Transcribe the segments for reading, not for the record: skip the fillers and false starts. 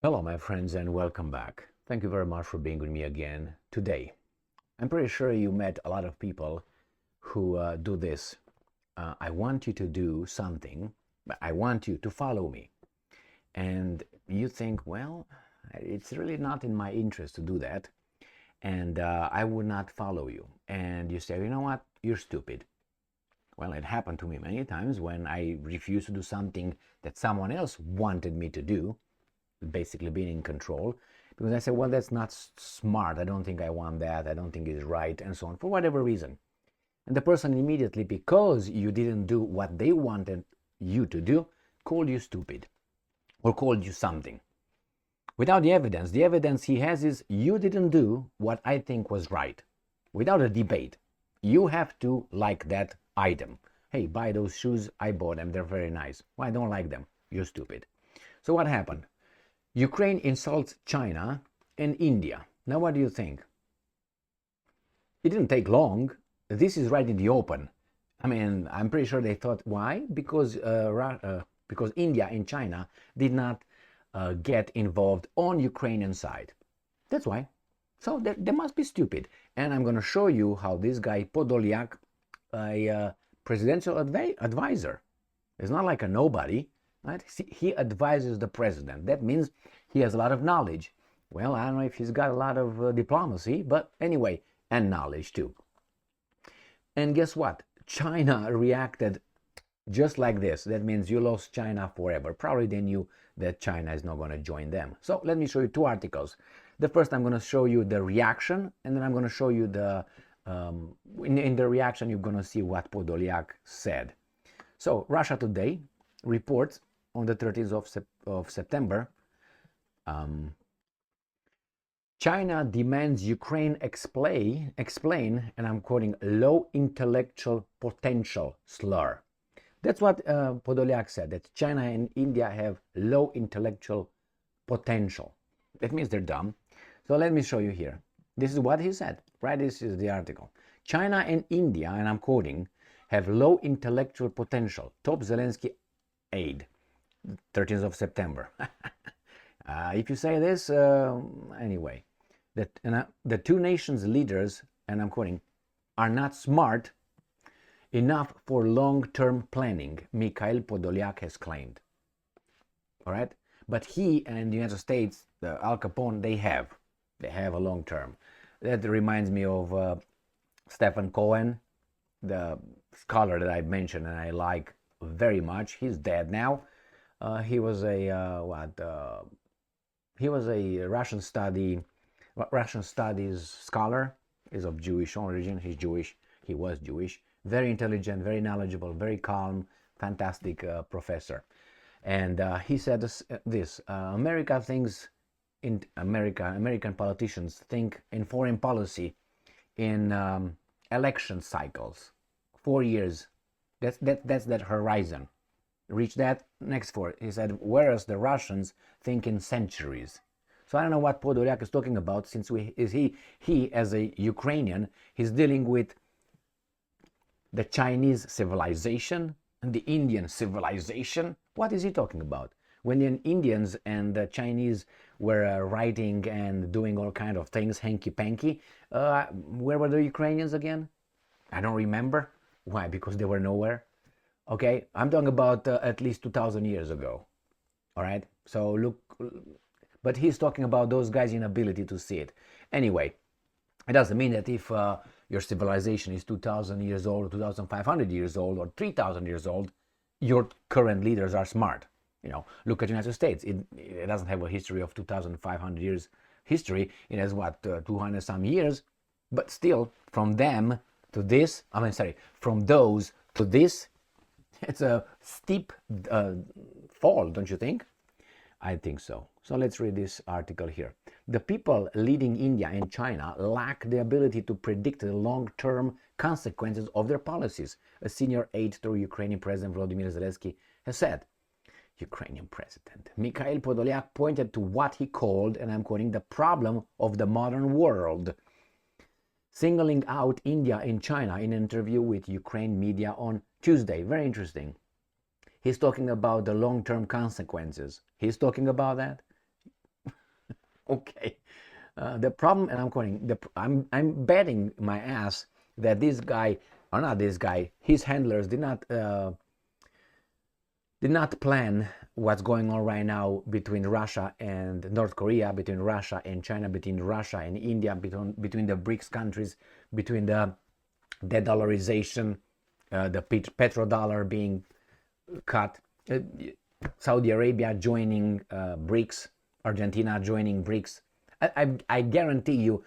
Hello, my friends, and welcome back. Thank you very much for being with me again today. I'm pretty sure you met a lot of people who do this. I want you to do something, but I want you to follow me. And you think, well, it's really not in my interest to do that, and I would not follow you. And you say, you know what, you're stupid. Well, it happened to me many times when I refused to do something that someone else wanted me to do, basically being in control, because I said, well, that's not smart. I don't think I want that. I don't think it's right, and so on, for whatever reason. And the person immediately, because you didn't do what they wanted you to do, called you stupid or called you something without the evidence. The evidence he has is you didn't do what I think was right, without a debate. You have to like that item. Hey, buy those shoes. I bought them. They're very nice. Well, I don't like them. You're stupid. So what happened? Ukraine insults China and India. Now, what do you think? It didn't take long. This is right in the open. I mean, I'm pretty sure they thought, why? Because India and China did not get involved on Ukrainian side. That's why. So they must be stupid. And I'm going to show you how this guy Podolyak, a presidential advisor, is not like a nobody. Right? He advises the president. That means he has a lot of knowledge. Well, I don't know if he's got a lot of diplomacy, but anyway, and knowledge too. And guess what? China reacted just like this. That means you lost China forever. Probably they knew that China is not going to join them. So let me show you two articles. The first, I'm going to show you the reaction, and then I'm going to show you the in the reaction you're going to see what Podolyak said. So Russia Today reports on the 30th of September, China demands Ukraine explain, and I'm quoting, low intellectual potential slur. That's what Podolyak said, that China and India have low intellectual potential. That means they're dumb. So let me show you here. This is what he said, right? This is the article. China and India, and I'm quoting, have low intellectual potential. Top Zelensky aide. 13th of September. If you say this, anyway, that the two nations' leaders, and I'm quoting, are not smart enough for long-term planning, Mikhail Podolyak has claimed. All right? But he and the United States, Al Capone, they have a long-term. That reminds me of Stephen Cohen, the scholar that I mentioned and I like very much. He's dead now. He was a Russian studies scholar. He's of Jewish origin. He's Jewish. He was Jewish. Very intelligent, very knowledgeable, very calm, fantastic professor. And he said this: American politicians think in foreign policy in election cycles, 4 years. That's that horizon. Reach that next for it. He said, whereas the Russians think in centuries. So I don't know what Podolyak is talking about, since he as a Ukrainian, he's dealing with the Chinese civilization and the Indian civilization. What is he talking about? When the Indians and the Chinese were writing and doing all kind of things, hanky-panky, where were the Ukrainians again? I don't remember. Why? Because they were nowhere. Okay, I'm talking about at least 2,000 years ago. All right, so look, but he's talking about those guys' inability to see it. Anyway, it doesn't mean that if your civilization is 2,000 years old, or 2,500 years old, or 3,000 years old, your current leaders are smart. Look at the United States. It doesn't have a history of 2,500 years history. It has what, 200 some years, but still, from them to this, from those to this, it's a steep fall, don't you think? I think so. So let's read this article here. The people leading India and China lack the ability to predict the long-term consequences of their policies, a senior aide to Ukrainian President Volodymyr Zelensky has said. Ukrainian President Mikhail Podolyak pointed to what he called, and I'm quoting, the problem of the modern world, singling out India and China in an interview with Ukraine media on Tuesday. Very interesting. He's talking about the long-term consequences. He's talking about that. Okay. The problem, and I'm quoting, I'm betting my ass that this guy, or not this guy, his handlers did not plan what's going on right now between Russia and North Korea, between Russia and China, between Russia and India, between the BRICS countries, between the de-dollarization, the petrodollar being cut, Saudi Arabia joining BRICS, Argentina joining BRICS. I guarantee you,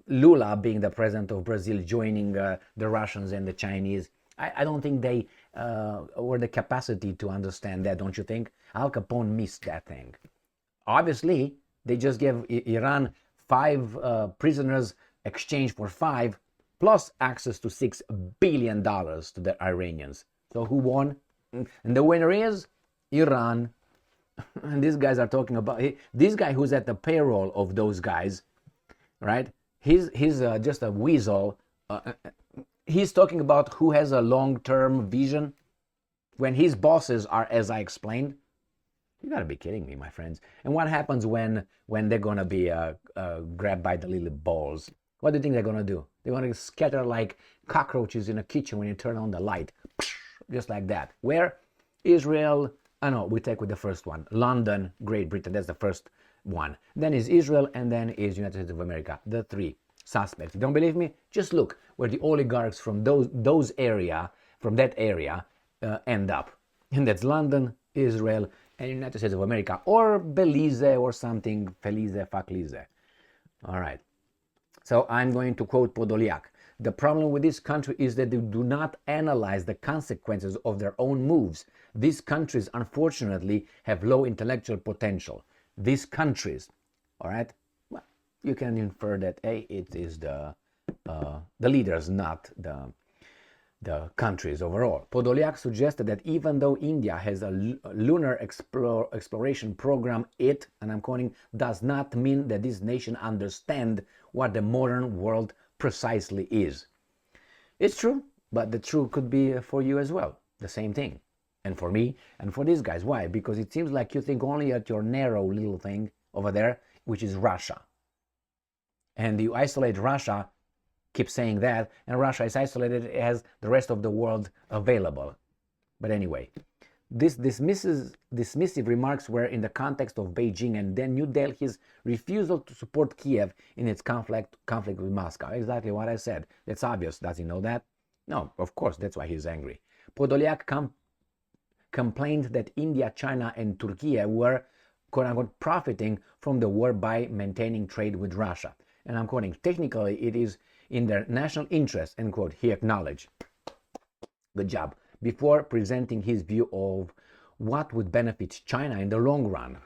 Lula being the president of Brazil joining the Russians and the Chinese. I don't think they were the capacity to understand that, don't you think? Al Capone missed that thing. Obviously, they just gave Iran 5 prisoners exchange for 5, plus access to $6 billion to the Iranians. So who won? And the winner is Iran. And these guys are talking about this guy who's at the payroll of those guys, right? He's just a weasel. He's talking about who has a long-term vision when his bosses are, as I explained. You gotta be kidding me, my friends. And what happens when they're gonna be grabbed by the little balls? What do you think they're gonna do? They're gonna scatter like cockroaches in a kitchen when you turn on the light, just like that. Where? Israel. I know, we take with the first one. London, Great Britain, that's the first one. Then is Israel, and then is United States of America. The 3 suspects. You don't believe me? Just look where the oligarchs from that area end up. And that's London, Israel, and United States of America. Or Belize or something. Felize, Faklize. All right. So I'm going to quote Podolyak. The problem with this country is that they do not analyze the consequences of their own moves. These countries, unfortunately, have low intellectual potential. These countries, all right? Well, you can infer that it is the leaders, not the countries overall. Podolyak suggested that even though India has a lunar exploration program, it, and I'm quoting, does not mean that this nation understand what the modern world precisely is. It's true, but the truth could be for you as well. The same thing. And for me, and for these guys. Why? Because it seems like you think only at your narrow little thing over there, which is Russia. And you isolate Russia, keep saying that, and Russia is isolated as the rest of the world available. But anyway, these dismissive remarks were in the context of Beijing and then New Delhi's refusal to support Kiev in its conflict with Moscow. Exactly what I said. It's obvious. Does he know that? No, of course, that's why he's angry. Podolyak complained that India, China, and Turkey were, quote-unquote, profiting from the war by maintaining trade with Russia. And I'm quoting, technically, it is in their national interest, end quote, he acknowledged. Good job. Before presenting his view of what would benefit China in the long run.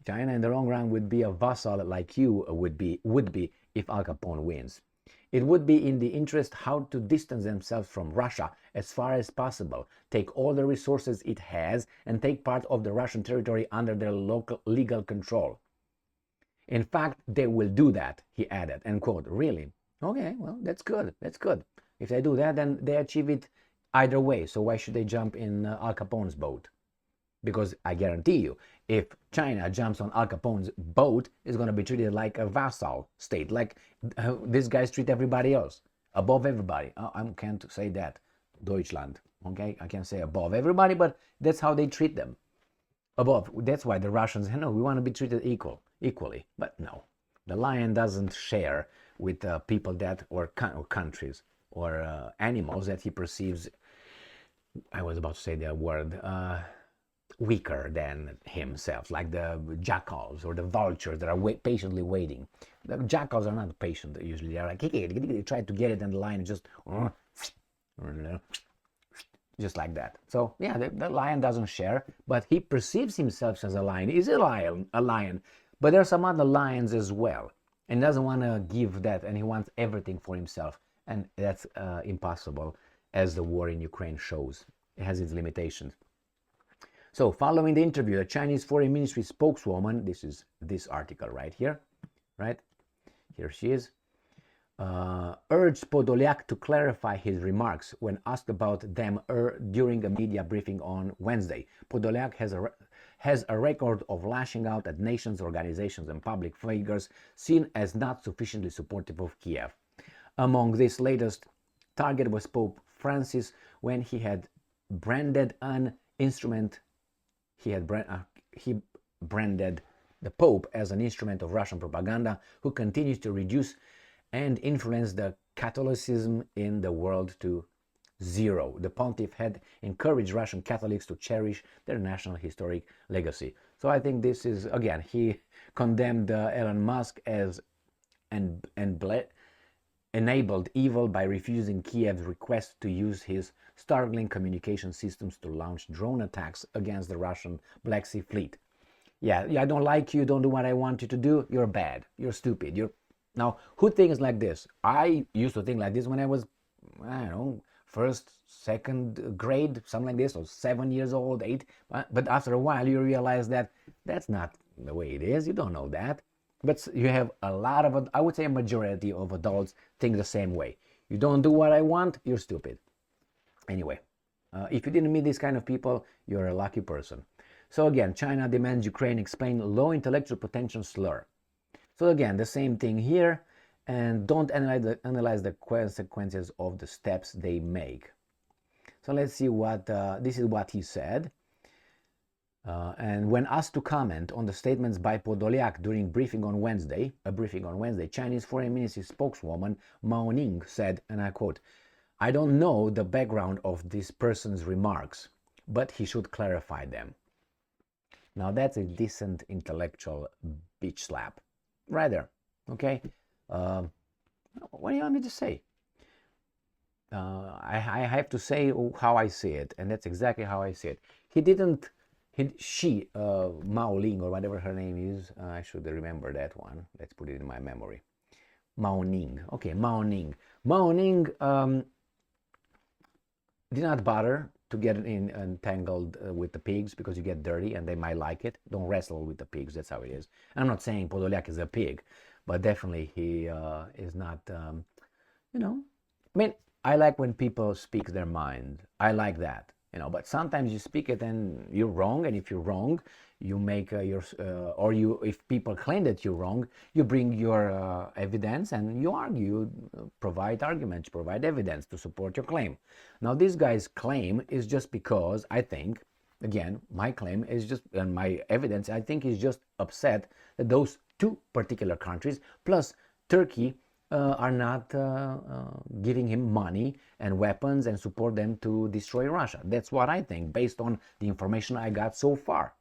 China in the long run would be a vassal like you would be if Al Capone wins. It would be in the interest how to distance themselves from Russia as far as possible, take all the resources it has, and take part of the Russian territory under their local legal control. In fact, they will do that, he added, end quote. Really? Okay, well, that's good. That's good. If they do that, then they achieve it either way. So why should they jump in Al Capone's boat? Because I guarantee you, if China jumps on Al Capone's boat, it's going to be treated like a vassal state, like these guys treat everybody else, above everybody. I can't say that, Deutschland, okay? I can't say above everybody, but that's how they treat them, above. That's why the Russians, no, we want to be treated equally, but no. The lion doesn't share with people that, or countries, or animals that he perceives, I was about to say the word, weaker than himself, like the jackals or the vultures that are patiently waiting. The jackals are not patient usually. They're like, they try to get it, and the lion just like that. So yeah, the lion doesn't share, but he perceives himself as a lion. He's a lion, but there are some other lions as well, and doesn't want to give that, and he wants everything for himself, and that's impossible, as the war in Ukraine shows. It has its limitations. So following the interview, the Chinese Foreign Ministry spokeswoman, this is this article right here, right? Here she is, urged Podolyak to clarify his remarks when asked about them during a media briefing on Wednesday. Podolyak has a record of lashing out at nations, organizations, and public figures seen as not sufficiently supportive of Kiev. Among this latest target was Pope Francis when he had branded an instrument. He branded the Pope as an instrument of Russian propaganda who continues to reduce and influence the Catholicism in the world to zero. The pontiff had encouraged Russian Catholics to cherish their national historic legacy. So I think this is, again, he condemned Elon Musk as enabled evil by refusing Kiev's request to use his Starlink communication systems to launch drone attacks against the Russian Black Sea Fleet. Yeah, I don't like you, don't do what I want you to do, you're bad, you're stupid. Now, who thinks like this? I used to think like this when I was, I don't know, first, second grade, something like this, or 7 years old, 8. But after a while, you realize that that's not the way it is. You don't know that. But you have a lot of, I would say a majority of adults think the same way. You don't do what I want, you're stupid. Anyway, if you didn't meet these kind of people, you're a lucky person. So again, China demands Ukraine explain low intellectual potential slur. So again, the same thing here, and don't analyze the consequences of the steps they make. So let's see what, this is what he said. And when asked to comment on the statements by Podolyak during a briefing on Wednesday, Chinese Foreign Ministry spokeswoman Mao Ning said, and I quote, "I don't know the background of this person's remarks, but he should clarify them." Now that's a decent intellectual bitch slap. Right there, okay? What do you want me to say? I have to say how I see it, and that's exactly how I see it. Mao Ling, or whatever her name is, I should remember that one. Let's put it in my memory. Mao Ning. Okay, Mao Ning. Mao Ning did not bother to get entangled with the pigs because you get dirty and they might like it. Don't wrestle with the pigs, that's how it is. And I'm not saying Podolyak is a pig, but definitely he is not, I mean, I like when people speak their mind. I like that. But sometimes you speak it and you're wrong, and if you're wrong, you make if people claim that you're wrong, you bring your evidence and you argue, provide arguments, provide evidence to support your claim. Now, this guy's claim is just because I think, again, my claim is just, and my evidence, I think, is just upset that those two particular countries, plus Turkey, are not giving him money and weapons and support them to destroy Russia. That's what I think, based on the information I got so far.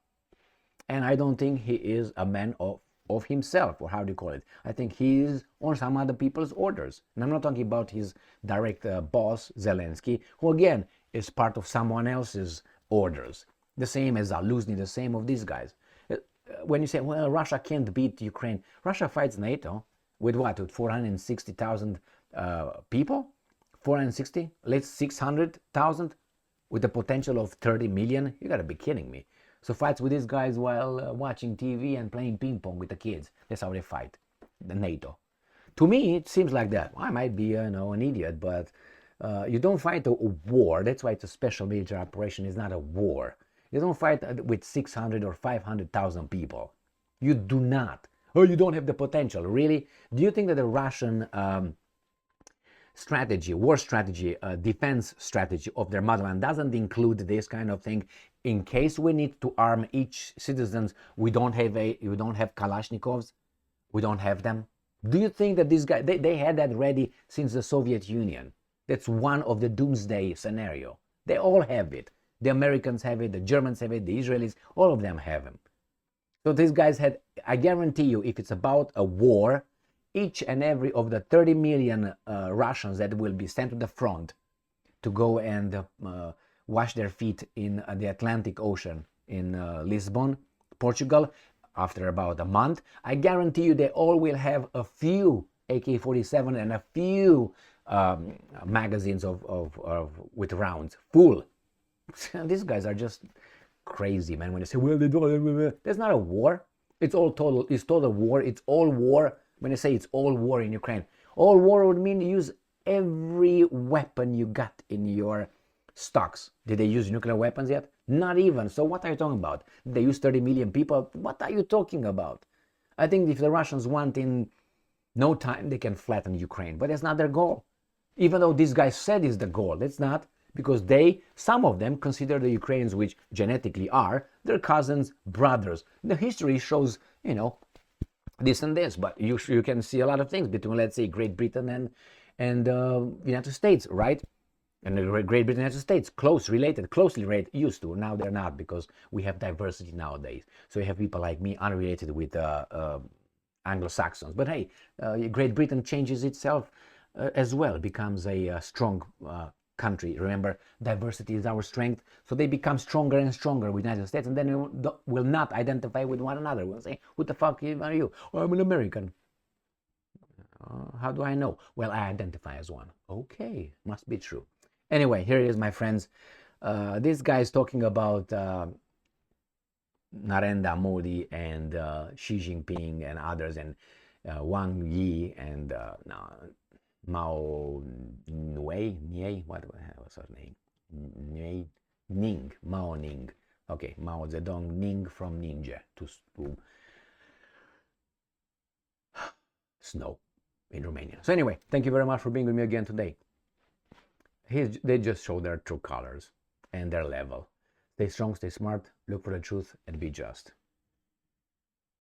And I don't think he is a man of himself, or how do you call it? I think he is on some other people's orders. And I'm not talking about his direct boss, Zelensky, who again is part of someone else's orders. The same as Zaluzny, the same of these guys. When you say, well, Russia can't beat Ukraine, Russia fights NATO. With what? With 460,000 people? 460? Let's 600,000? With the potential of 30 million? You gotta be kidding me. So fights with these guys while watching TV and playing ping pong with the kids. That's how they fight. The NATO. To me, it seems like that. I might be, an idiot, but you don't fight a war. That's why it's a special military operation. It's not a war. You don't fight with 600 or 500,000 people. You do not. Oh, you don't have the potential. Really? Do you think that the Russian strategy, war strategy, defense strategy of their motherland doesn't include this kind of thing? In case we need to arm each citizens, we don't have Kalashnikovs, we don't have them. Do you think that these guys, they had that ready since the Soviet Union? That's one of the doomsday scenario. They all have it. The Americans have it, the Germans have it, the Israelis, all of them have them. So these guys had, I guarantee you, if it's about a war, each and every of the 30 million Russians that will be sent to the front to go and wash their feet in the Atlantic Ocean in Lisbon, Portugal, after about a month, I guarantee you they all will have a few AK-47 and a few magazines with rounds full. These guys are just crazy, man. When they say, well, they don't, there's not a war. It's total war. It's all war. When I say it's all war in Ukraine, all war would mean use every weapon you got in your stocks. Did they use nuclear weapons yet? Not even. So what are you talking about? They use 30 million people? What are you talking about? I think if the Russians want in no time, they can flatten Ukraine. But that's not their goal. Even though these guys said it's the goal, it's not. Because some of them consider the Ukrainians, which genetically are, their cousins, brothers. The history shows, this and this, but you can see a lot of things between, let's say, Great Britain and United States, right? And Great Britain and United States, closely related, used to. Now they're not, because we have diversity nowadays. So you have people like me unrelated with Anglo-Saxons. But hey, Great Britain changes itself as well, becomes a strong country. Remember, diversity is our strength. So they become stronger and stronger with the United States, and then will not identify with one another. We'll say, who the fuck are you? Oh, I'm an American. How do I know? Well, I identify as one. Okay, must be true. Anyway, here it is, my friends. This guy is talking about Narendra Modi and Xi Jinping and others, and Wang Yi and Mao Nui, what was her name? Mao Ning. Okay, Mao Zedong, Ning from ninja, to snow in Romania. So anyway, thank you very much for being with me again today. They just show their true colors and their level. Stay strong, stay smart, look for the truth, and be just.